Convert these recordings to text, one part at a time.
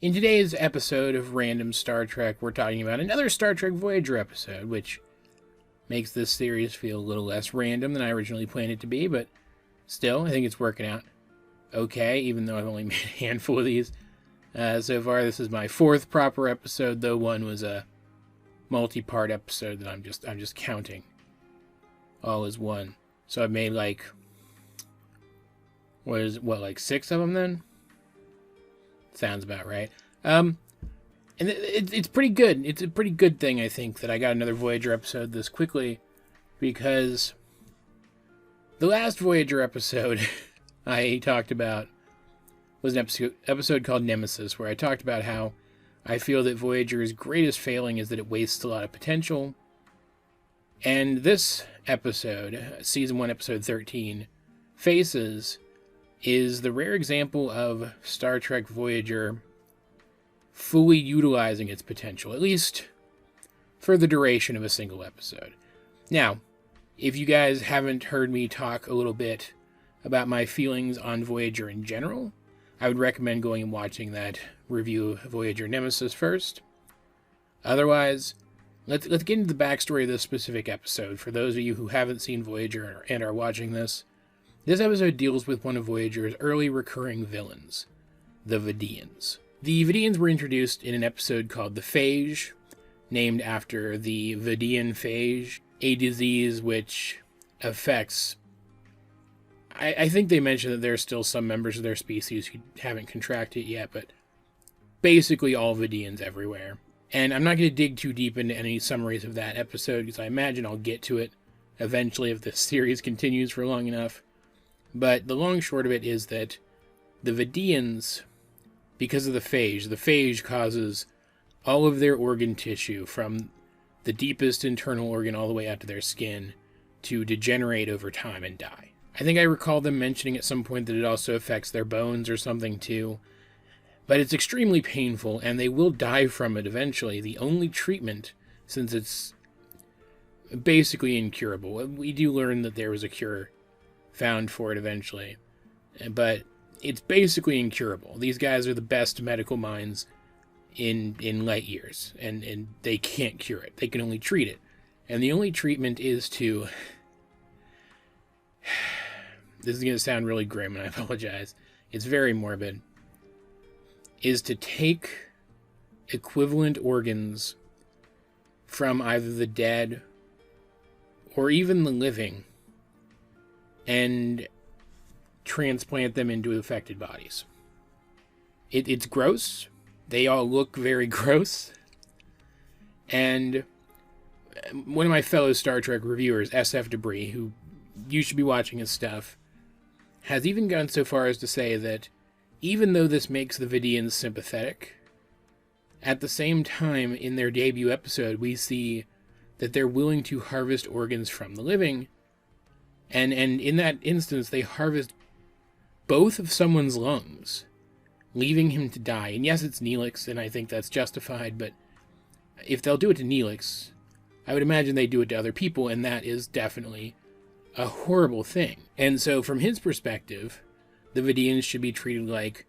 In today's episode of Random Star Trek, we're talking about another Star Trek Voyager episode, which makes this series feel a little less random than I originally planned it to be, but still, I think it's working out okay, even though I've only made a handful of these so far. This is my fourth proper episode, though one was a multi-part episode that I'm just counting all as one. So I've made like six of them then? Sounds about right. And it's pretty good. It's a pretty good thing, I think, that I got another Voyager episode this quickly, because the last Voyager episode I talked about was an episode called Nemesis, where I talked about how I feel that Voyager's greatest failing is that it wastes a lot of potential. And this episode, Season 1, Episode 13, Faces, is the rare example of Star Trek Voyager fully utilizing its potential, at least for the duration of a single episode. Now, if you guys haven't heard me talk a little bit about my feelings on Voyager in general, I would recommend going and watching that review of Voyager Nemesis first. Otherwise, let's get into the backstory of this specific episode. For those of you who haven't seen Voyager and are watching this episode deals with one of Voyager's early recurring villains, the Vidians. The Vidians were introduced in an episode called The Phage, named after the Vidian phage, a disease which affects... I think they mentioned that there are still some members of their species who haven't contracted it yet, but basically all Vidians everywhere. And I'm not going to dig too deep into any summaries of that episode, because I imagine I'll get to it eventually if this series continues for long enough. But the long and short of it is that the Vidians, because of the phage causes all of their organ tissue, from the deepest internal organ all the way out to their skin, to degenerate over time and die. I think I recall them mentioning at some point that it also affects their bones or something too. But it's extremely painful, and they will die from it eventually. The only treatment, since it's basically incurable, we do learn that there was a cure found for it eventually, but it's basically incurable. These guys are the best medical minds in light years, and they can't cure it. They can only treat it. And the only treatment is to... This is going to sound really grim, and I apologize. It's very morbid. Is to take equivalent organs from either the dead or even the living and transplant them into affected bodies. It's gross. They all look very gross. And one of my fellow Star Trek reviewers, SF Debris, who you should be watching his stuff, has even gone so far as to say that even though this makes the Vidians sympathetic, at the same time in their debut episode we see that they're willing to harvest organs from the living. And in that instance, they harvest both of someone's lungs, leaving him to die. And yes, it's Neelix, and I think that's justified, but if they'll do it to Neelix, I would imagine they do it to other people, and that is definitely a horrible thing. And so, from his perspective, the Vidians should be treated like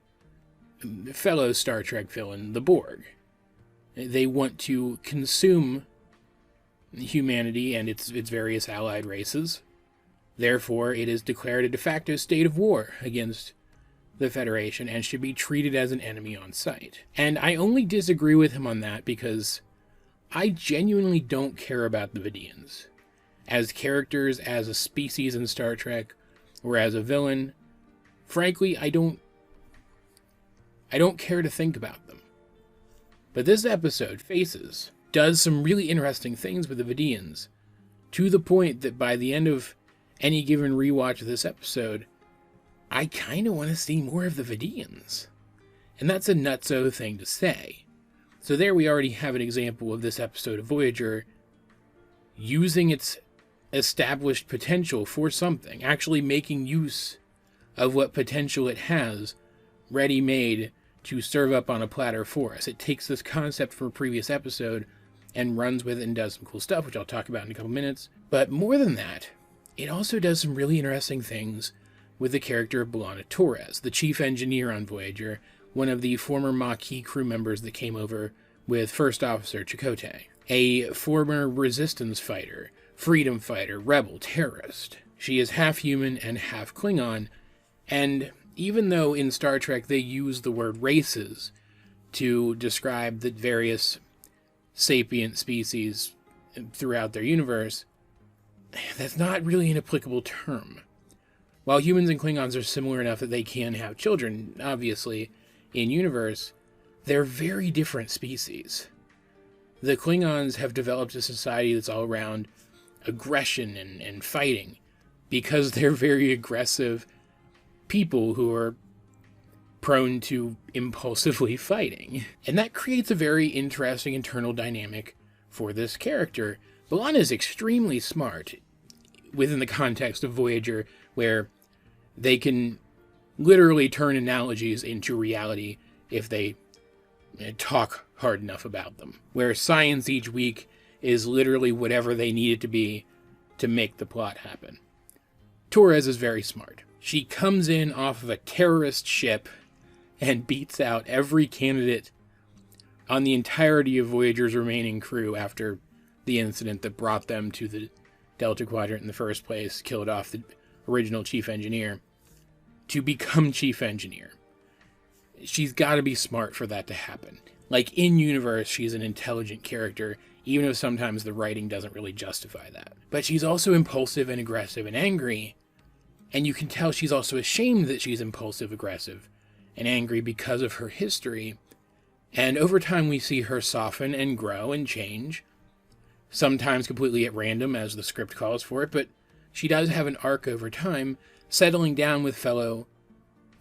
fellow Star Trek villain, the Borg. They want to consume humanity and its various allied races. Therefore, it is declared a de facto state of war against the Federation and should be treated as an enemy on sight. And I only disagree with him on that because I genuinely don't care about the Vidians. As characters, as a species in Star Trek, or as a villain, frankly, I don't care to think about them. But this episode, Faces, does some really interesting things with the Vidians, to the point that by the end of any given rewatch of this episode, I kind of want to see more of the Vidians. And that's a nutso thing to say. So there we already have an example of this episode of Voyager using its established potential for something, actually making use of what potential it has ready-made to serve up on a platter for us. It takes this concept from a previous episode and runs with it and does some cool stuff, which I'll talk about in a couple minutes. But more than that, it also does some really interesting things with the character of B'Elanna Torres, the chief engineer on Voyager, one of the former Maquis crew members that came over with First Officer Chakotay, a former resistance fighter, freedom fighter, rebel, terrorist. She is half human and half Klingon, and even though in Star Trek they use the word races to describe the various sapient species throughout their universe, that's not really an applicable term. While humans and Klingons are similar enough that they can have children, obviously, in universe, they're very different species. The Klingons have developed a society that's all around aggression and fighting, because they're very aggressive people who are prone to impulsively fighting. And that creates a very interesting internal dynamic for this character. B'Elanna is extremely smart within the context of Voyager, where they can literally turn analogies into reality if they talk hard enough about them. Where science each week is literally whatever they need it to be to make the plot happen. Torres is very smart. She comes in off of a terrorist ship and beats out every candidate on the entirety of Voyager's remaining crew after the incident that brought them to the Delta Quadrant in the first place, killed off the original chief engineer, to become chief engineer. She's got to be smart for that to happen. Like, in universe, she's an intelligent character, even if sometimes the writing doesn't really justify that. But she's also impulsive and aggressive and angry, and you can tell she's also ashamed that she's impulsive, aggressive, and angry because of her history. And over time we see her soften and grow and change, sometimes completely at random as the script calls for it, but she does have an arc over time, settling down with fellow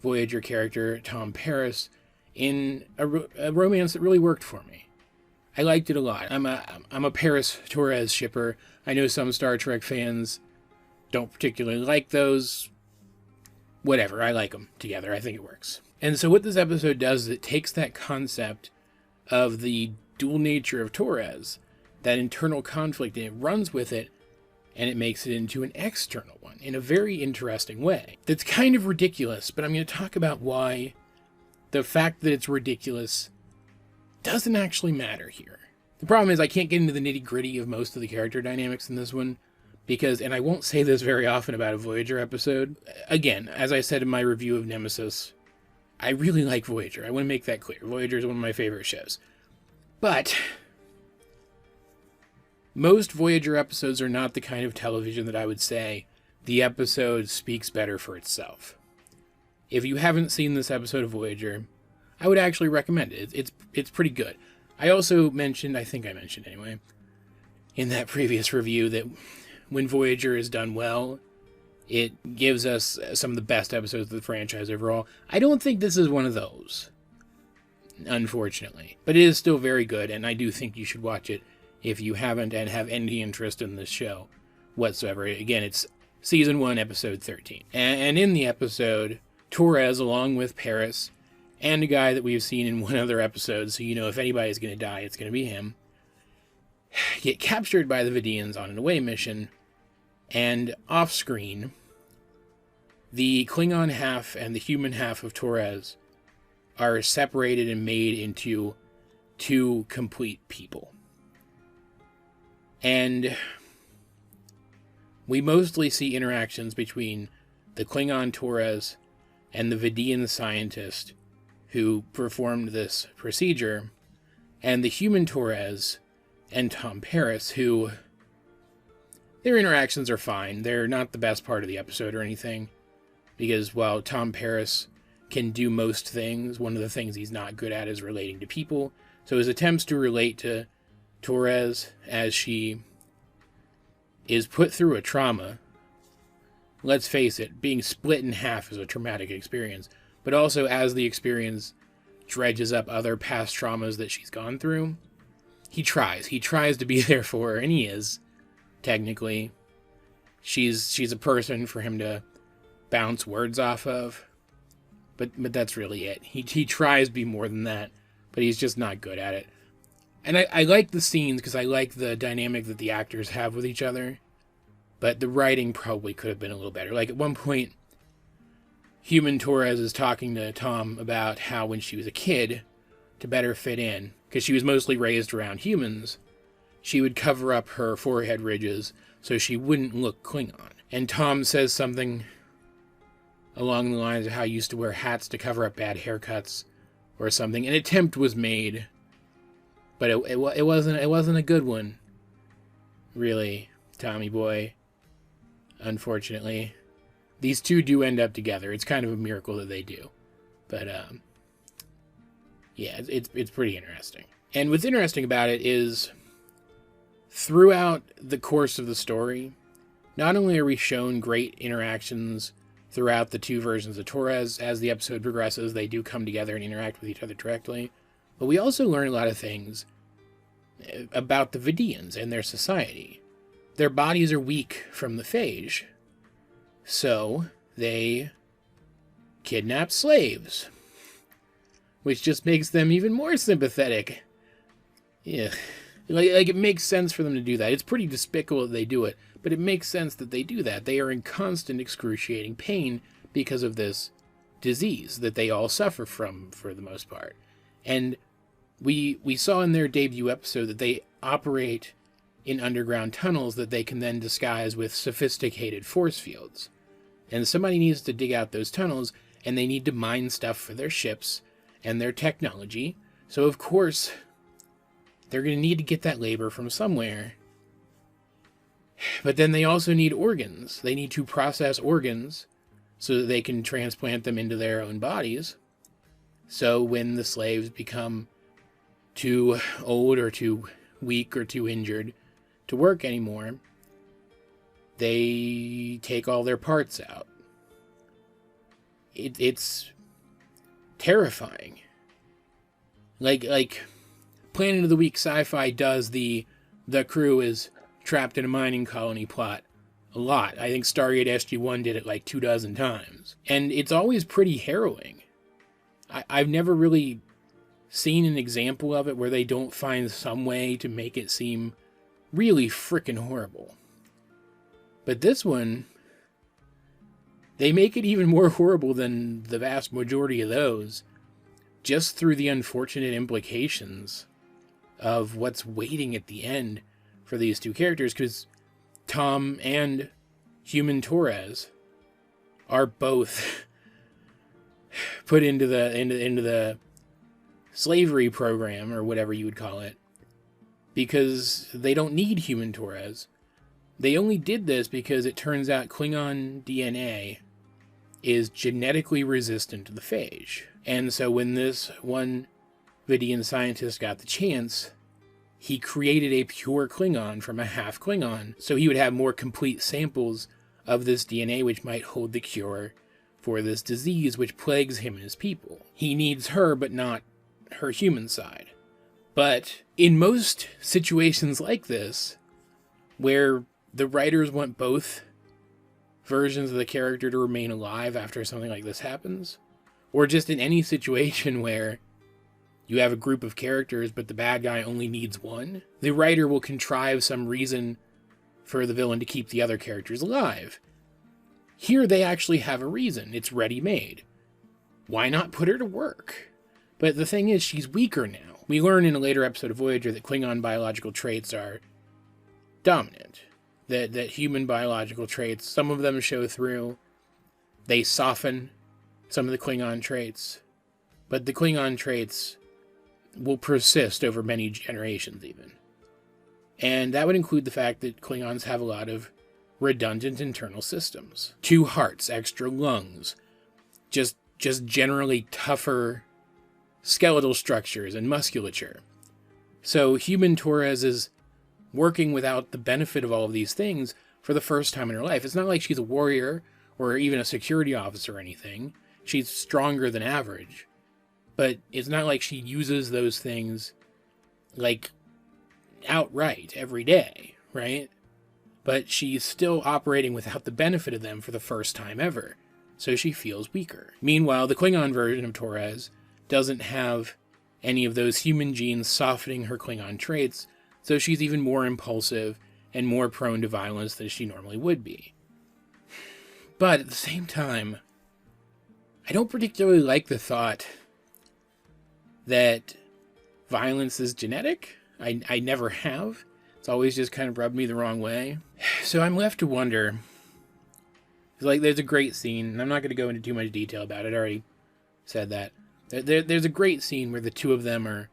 Voyager character Tom Paris in a romance that really worked for me. I liked it a lot. I'm a Paris Torres shipper. I know some Star Trek fans don't particularly like those. Whatever, I like them together. I think it works. And so what this episode does is it takes that concept of the dual nature of Torres, that internal conflict, and it runs with it, and it makes it into an external one in a very interesting way. That's kind of ridiculous, but I'm going to talk about why the fact that it's ridiculous doesn't actually matter here. The problem is I can't get into the nitty-gritty of most of the character dynamics in this one, because, and I won't say this very often about a Voyager episode, again, as I said in my review of Nemesis, I really like Voyager. I want to make that clear. Voyager is one of my favorite shows. But most Voyager episodes are not the kind of television that I would say the episode speaks better for itself. If you haven't seen this episode of Voyager, I would actually recommend it. It's pretty good. I also mentioned, I think I mentioned anyway, in that previous review that when Voyager is done well, it gives us some of the best episodes of the franchise overall. I don't think this is one of those, unfortunately. But it is still very good, and I do think you should watch it if you haven't and have any interest in this show whatsoever. Again, it's Season 1, Episode 13. And in the episode, Torres, along with Paris, and a guy that we've seen in one other episode, so you know if anybody's going to die, it's going to be him, get captured by the Vidians on an away mission, and off-screen, the Klingon half and the human half of Torres are separated and made into two complete people. And we mostly see interactions between the Klingon Torres and the Vidian scientist who performed this procedure, and the human Torres and Tom Paris, who, their interactions are fine. They're not the best part of the episode or anything, because while Tom Paris can do most things, one of the things he's not good at is relating to people. So his attempts to relate to Torres as she is put through a trauma, let's face it, being split in half is a traumatic experience, but also as the experience dredges up other past traumas that she's gone through, he tries to be there for her, and he is. Technically, she's a person for him to bounce words off of, but that's really it. He tries to be more than that, but he's just not good at it. And I like the scenes because I like the dynamic that the actors have with each other, but the writing probably could have been a little better. Like at one point, human Torres is talking to Tom about how when she was a kid, to better fit in, because she was mostly raised around humans, she would cover up her forehead ridges so she wouldn't look Klingon. And Tom says something along the lines of how he used to wear hats to cover up bad haircuts or something. An attempt was made, but it wasn't a good one, really, Tommy boy. Unfortunately, these two do end up together. It's kind of a miracle that they do, but yeah, it's pretty interesting. And what's interesting about it is, throughout the course of the story, not only are we shown great interactions throughout the two versions of Torres. As the episode progresses, they do come together and interact with each other directly. But we also learn a lot of things about the Vidians and their society. Their bodies are weak from the phage, so they kidnap slaves, which just makes them even more sympathetic. Yeah, like it makes sense for them to do that. It's pretty despicable that they do it, but it makes sense that they do that. They are in constant excruciating pain because of this disease that they all suffer from, for the most part. And we saw in their debut episode that they operate in underground tunnels that they can then disguise with sophisticated force fields. And somebody needs to dig out those tunnels, and they need to mine stuff for their ships and their technology. So of course, they're going to need to get that labor from somewhere. But then they also need organs. They need to process organs so that they can transplant them into their own bodies. So when the slaves become too old or too weak or too injured to work anymore, they take all their parts out. It's terrifying. Like Planet of the Week sci-fi does the crew is trapped in a mining colony plot a lot. I think Stargate SG-1 did it like 24 times. And it's always pretty harrowing. I've never really seen an example of it where they don't find some way to make it seem really frickin' horrible. But this one, they make it even more horrible than the vast majority of those, just through the unfortunate implications of what's waiting at the end for these two characters, because Tom and human Torres are both put into the slavery program, or whatever you would call it, because they don't need human Torres. They only did this because it turns out Klingon DNA is genetically resistant to the phage. And so when this one Vidian scientist got the chance, he created a pure Klingon from a half Klingon, so he would have more complete samples of this DNA which might hold the cure for this disease which plagues him and his people. He needs her, but not her human side. But in most situations like this, where the writers want both versions of the character to remain alive after something like this happens, or just in any situation where you have a group of characters, but the bad guy only needs one, the writer will contrive some reason for the villain to keep the other characters alive. Here they actually have a reason. It's ready-made. Why not put her to work? But the thing is, she's weaker now. We learn in a later episode of Voyager that Klingon biological traits are dominant. That human biological traits, some of them show through. They soften some of the Klingon traits. But the Klingon traits will persist over many generations even. And that would include the fact that Klingons have a lot of redundant internal systems. 2 hearts, extra lungs, just generally tougher skeletal structures and musculature. So human Torres is working without the benefit of all of these things for the first time in her life. It's not like she's a warrior or even a security officer or anything. She's stronger than average. But it's not like she uses those things, like, outright every day, right? But she's still operating without the benefit of them for the first time ever, so she feels weaker. Meanwhile, the Klingon version of Torres doesn't have any of those human genes softening her Klingon traits, so she's even more impulsive and more prone to violence than she normally would be. But at the same time, I don't particularly like the thought that violence is genetic. I never have. It's always just kind of rubbed me the wrong way. So I'm left to wonder. Like, there's a great scene, and I'm not going to go into too much detail about it. I already said that. There's a great scene where the two of them are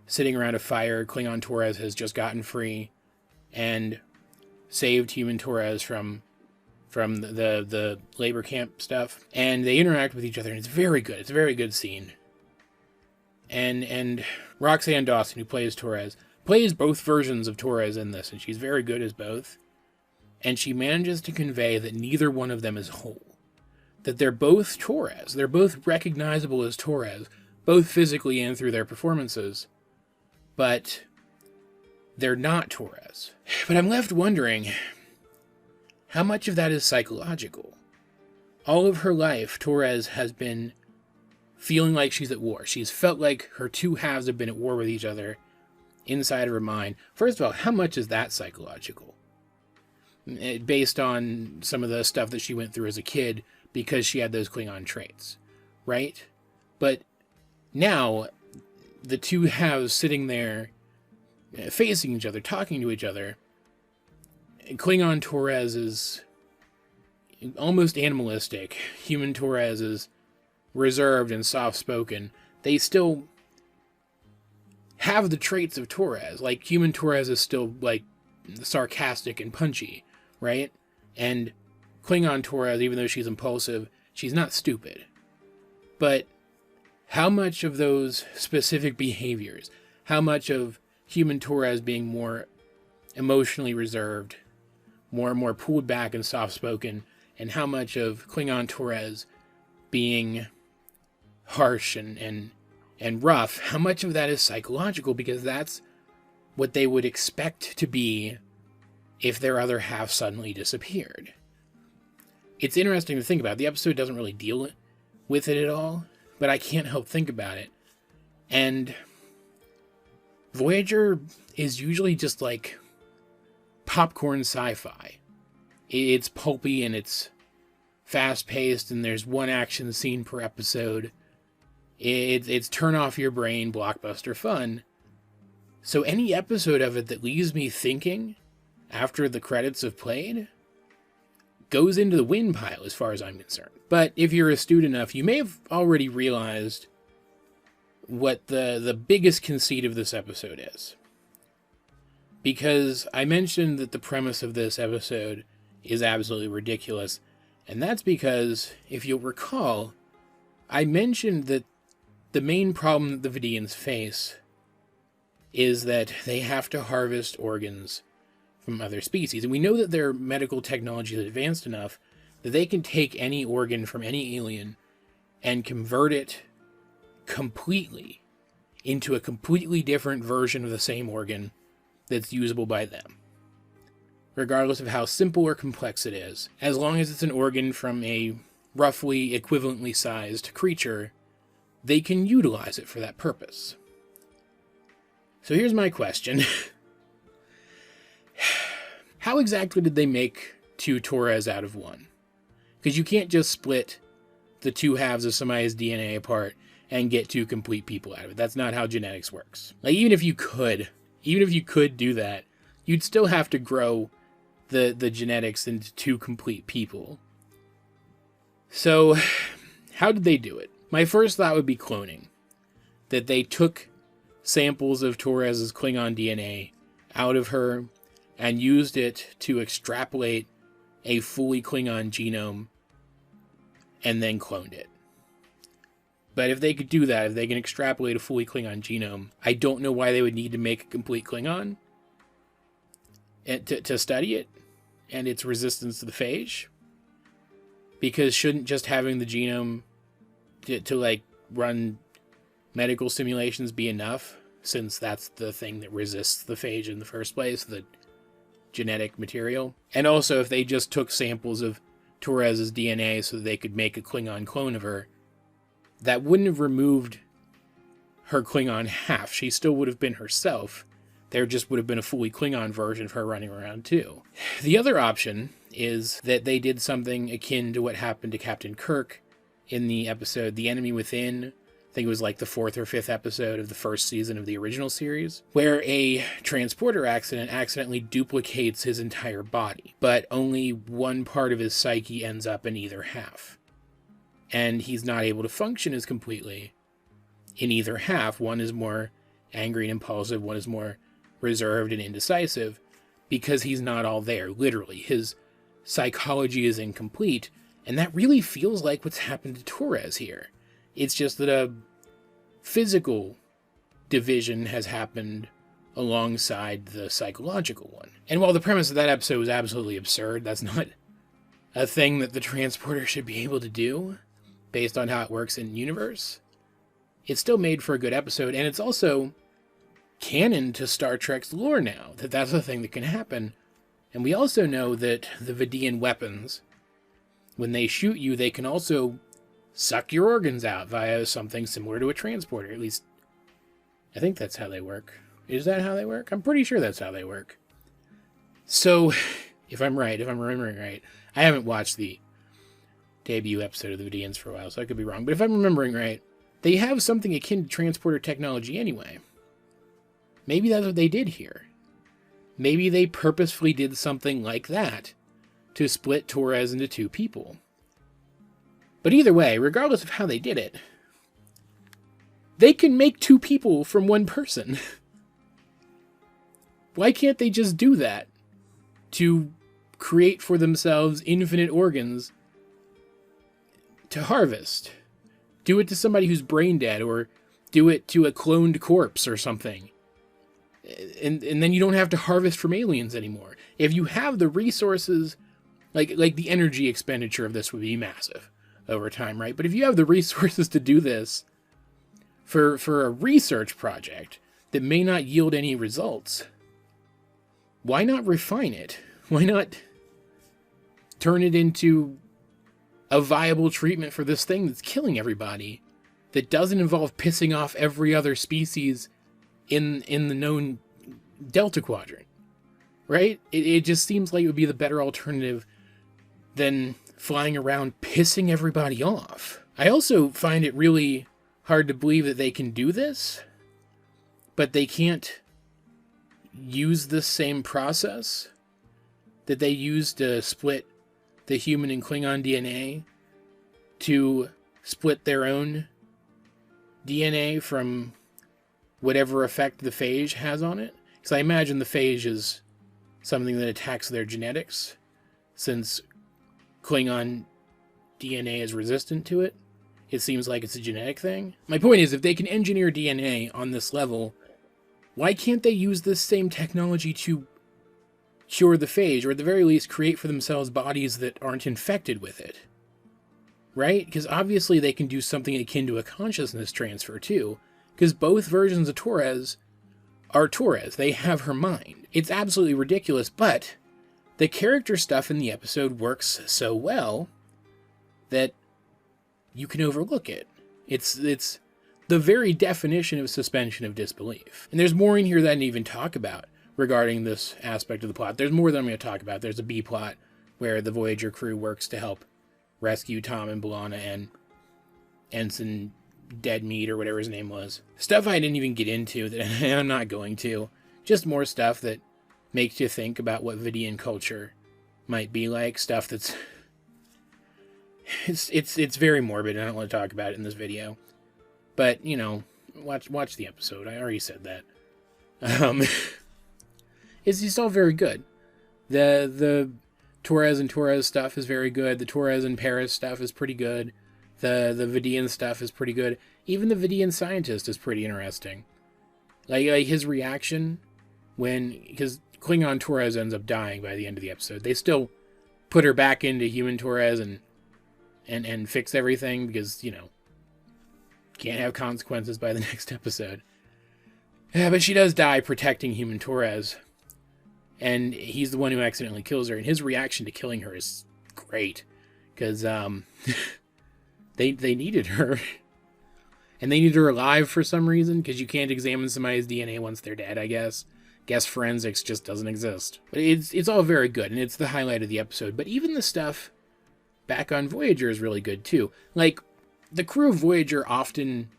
sitting around a fire. Klingon Torres has just gotten free and saved human Torres from the labor camp stuff. And they interact with each other, and it's very good. It's a very good scene. And Roxanne Dawson, who plays Torres, plays both versions of Torres in this, and she's very good as both. And she manages to convey that neither one of them is whole. That they're both Torres. They're both recognizable as Torres, both physically and through their performances. But they're not Torres. But I'm left wondering, how much of that is psychological? All of her life, Torres has been feeling like she's at war. She's felt like her two halves have been at war with each other inside of her mind. First of all, how much is that psychological? Based on some of the stuff that she went through as a kid because she had those Klingon traits, right? But now, the two halves sitting there, facing each other, talking to each other, Klingon Torres is almost animalistic. Human Torres is reserved and soft-spoken. They still have the traits of Torres. Like, human Torres is still, like, sarcastic and punchy, right? And Klingon Torres, even though she's impulsive, she's not stupid. But how much of those specific behaviors, how much of human Torres being more emotionally reserved, more pulled back and soft-spoken, and how much of Klingon Torres being harsh and rough, how much of that is psychological? Because that's what they would expect to be if their other half suddenly disappeared. It's interesting to think about. The episode doesn't really deal with it at all, but I can't help think about it. And Voyager is usually just like popcorn sci-fi. It's pulpy and it's fast-paced, and there's one action scene per episode. It's turn-off-your-brain blockbuster fun. So any episode of it that leaves me thinking after the credits have played goes into the win pile as far as I'm concerned. But if you're astute enough, you may have already realized what the biggest conceit of this episode is. Because I mentioned that the premise of this episode is absolutely ridiculous, and that's because, if you'll recall, I mentioned that the main problem that the Vidians face is that they have to harvest organs from other species. And we know that their medical technology is advanced enough that they can take any organ from any alien and convert it completely into a completely different version of the same organ that's usable by them, regardless of how simple or complex it is. As long as it's an organ from a roughly equivalently sized creature, they can utilize it for that purpose. So here's my question. How exactly did they make two Torres out of one? Because you can't just split the two halves of somebody's DNA apart and get two complete people out of it. That's not how genetics works. Like, even if you could do that, you'd still have to grow the genetics into two complete people. So, how did they do it? My first thought would be cloning. That they took samples of Torres' Klingon DNA out of her and used it to extrapolate a fully Klingon genome and then cloned it. But if they could do that, if they can extrapolate a fully Klingon genome, I don't know why they would need to make a complete Klingon to study it and its resistance to the phage. Because shouldn't just having the genome to like run medical simulations be enough, since that's the thing that resists the phage in the first place, the genetic material? And also, if they just took samples of Torres' DNA so that they could make a Klingon clone of her, that wouldn't have removed her Klingon half. She still would have been herself. There just would have been a fully Klingon version of her running around too. The other option is that they did something akin to what happened to Captain Kirk in the episode The Enemy Within. I think it was like the 4th or 5th episode of the first season of the original series, where a transporter accident accidentally duplicates his entire body, but only one part of his psyche ends up in either half. And he's not able to function as completely in either half. One is more angry and impulsive, one is more reserved and indecisive, because he's not all there, literally. His psychology is incomplete, and that really feels like what's happened to Torres here. It's just that a physical division has happened alongside the psychological one. And while the premise of that episode was absolutely absurd, that's not a thing that the transporter should be able to do, based on how it works in universe. It's still made for a good episode, and it's also canon to Star Trek's lore now, that that's a thing that can happen. And we also know that the Vidian weapons, when they shoot you, they can also suck your organs out via something similar to a transporter. At least, I think that's how they work. Is that how they work? I'm pretty sure that's how they work. So, if I'm remembering right, I haven't watched the debut episode of the Vidians for a while, so I could be wrong. But if I'm remembering right, they have something akin to transporter technology anyway. Maybe that's what they did here. Maybe they purposefully did something like that to split Torres into two people. But either way, regardless of how they did it, they can make two people from one person. Why can't they just do that to create for themselves infinite organs to harvest? Do it to somebody who's brain dead, or do it to a cloned corpse or something. And then you don't have to harvest from aliens anymore. If you have the resources, like the energy expenditure of this would be massive over time, right? But if you have the resources to do this for a research project that may not yield any results, why not refine it? Why not turn it into a viable treatment for this thing that's killing everybody, that doesn't involve pissing off every other species in the known Delta Quadrant, right? It just seems like it would be the better alternative than flying around pissing everybody off. I also find it really hard to believe that they can do this, but they can't use the same process that they used to split the human and Klingon DNA to split their own DNA from whatever effect the phage has on it. Because I imagine the phage is something that attacks their genetics, since Klingon DNA is resistant to it. It seems like it's a genetic thing. My point is, if they can engineer DNA on this level, why can't they use this same technology to cure the phage, or at the very least create for themselves bodies that aren't infected with it? Right? Because obviously they can do something akin to a consciousness transfer too, because both versions of Torres are Torres. They have her mind. It's absolutely ridiculous, but the character stuff in the episode works so well that you can overlook it. It's the very definition of suspension of disbelief. And there's more in here that I didn't even talk about regarding this aspect of the plot. There's more than I'm going to talk about. There's a B plot where the Voyager crew works to help rescue Tom and B'Elanna and Ensign Deadmeat, or whatever his name was. Stuff I didn't even get into, that I'm not going to. Just more stuff that makes you think about what Vidian culture might be like. Stuff that's... It's very morbid, and I don't want to talk about it in this video. But, you know, watch the episode. I already said that. It's all very good. The Torres and Torres stuff is very good. The Torres and Paris stuff is pretty good. The Vidian stuff is pretty good. Even the Vidian scientist is pretty interesting. Like his reaction when... Because Klingon Torres ends up dying by the end of the episode. They still put her back into human Torres and fix everything because, you know, can't have consequences by the next episode. Yeah, but she does die protecting human Torres. And he's the one who accidentally kills her. And his reaction to killing her is great. Because they needed her. And they needed her alive for some reason. Because you can't examine somebody's DNA once they're dead, I guess. Guess forensics just doesn't exist. But it's all very good. And it's the highlight of the episode. But even the stuff back on Voyager is really good too. Like, the crew of Voyager often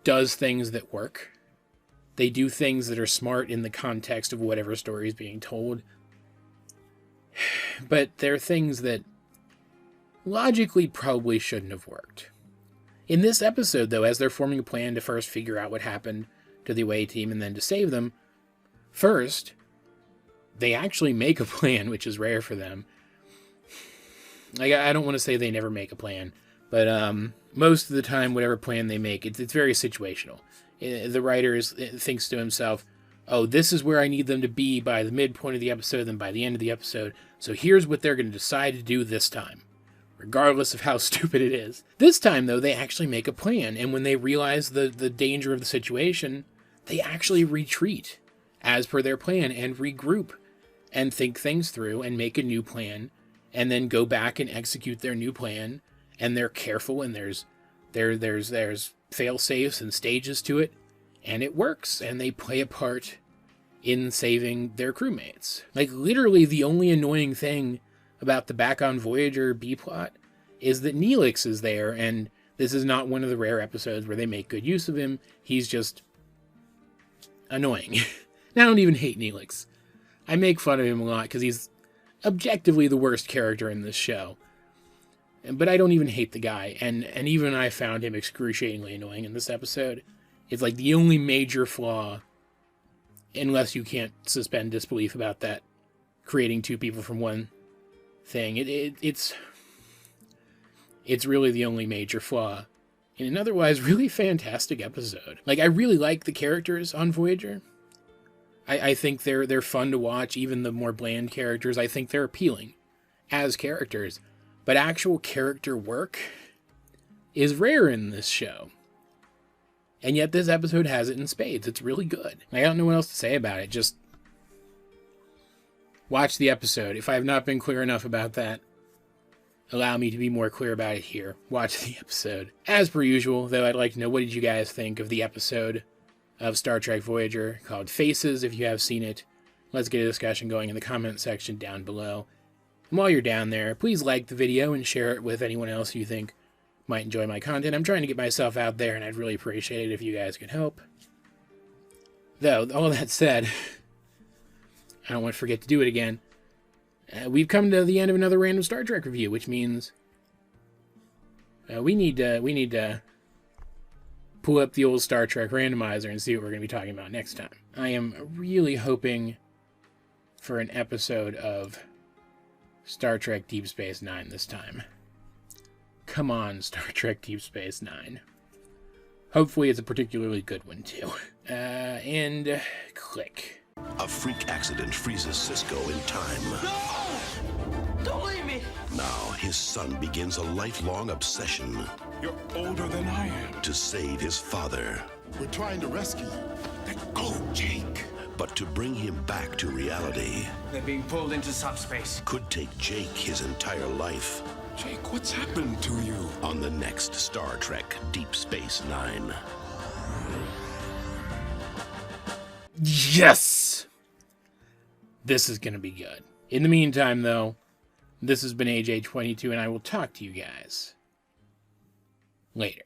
does things that work. They do things that are smart in the context of whatever story is being told. But they're things that logically probably shouldn't have worked. In this episode, though, as they're forming a plan to first figure out what happened to the away team and then to save them, first, they actually make a plan, which is rare for them. Like, I don't want to say they never make a plan, but most of the time, whatever plan they make, it's very situational. The writer thinks to himself, oh, this is where I need them to be by the midpoint of the episode, then by the end of the episode, so here's what they're going to decide to do this time, regardless of how stupid it is. This time, though, they actually make a plan, and when they realize the danger of the situation, they actually retreat as per their plan and regroup and think things through and make a new plan and then go back and execute their new plan. And they're careful, and there's fail-safes and stages to it, and it works, and they play a part in saving their crewmates. Like, literally the only annoying thing about the Back on Voyager B-plot is that Neelix is there, and this is not one of the rare episodes where they make good use of him. He's just annoying. And I don't even hate Neelix. I make fun of him a lot because he's objectively the worst character in this show. But I don't even hate the guy, and even I found him excruciatingly annoying in this episode. It's like the only major flaw, unless you can't suspend disbelief about that, creating two people from one thing. It's really the only major flaw in an otherwise really fantastic episode. Like, I really like the characters on Voyager. I think they're fun to watch, even the more bland characters. I think they're appealing as characters. But actual character work is rare in this show. And yet this episode has it in spades. It's really good. I don't know what else to say about it. Just watch the episode. If I have not been clear enough about that, allow me to be more clear about it here. Watch the episode. As per usual, though, I'd like to know, what did you guys think of the episode of Star Trek Voyager called Faces? If you have seen it, let's get a discussion going in the comment section down below. And while you're down there, please like the video and share it with anyone else you think might enjoy my content. I'm trying to get myself out there, and I'd really appreciate it if you guys could help. Though, all that said, I don't want to forget to do it again. We've come to the end of another random Star Trek review, which means we need to pull up the old Star Trek randomizer and see what we're going to be talking about next time. I am really hoping for an episode of Star Trek Deep Space Nine this time. Come on, Star Trek Deep Space Nine. Hopefully it's a particularly good one, too. And click. A freak accident freezes Cisco in time. No! Don't leave me! Now his son begins a lifelong obsession. You're older than I am. To save his father. We're trying to rescue you. Let go, Jake. But to bring him back to reality... They're being pulled into subspace. ...could take Jake his entire life. Jake, what's happened to you? On the next Star Trek Deep Space Nine. Yes! This is going to be good. In the meantime, though, this has been AJ22, and I will talk to you guys later.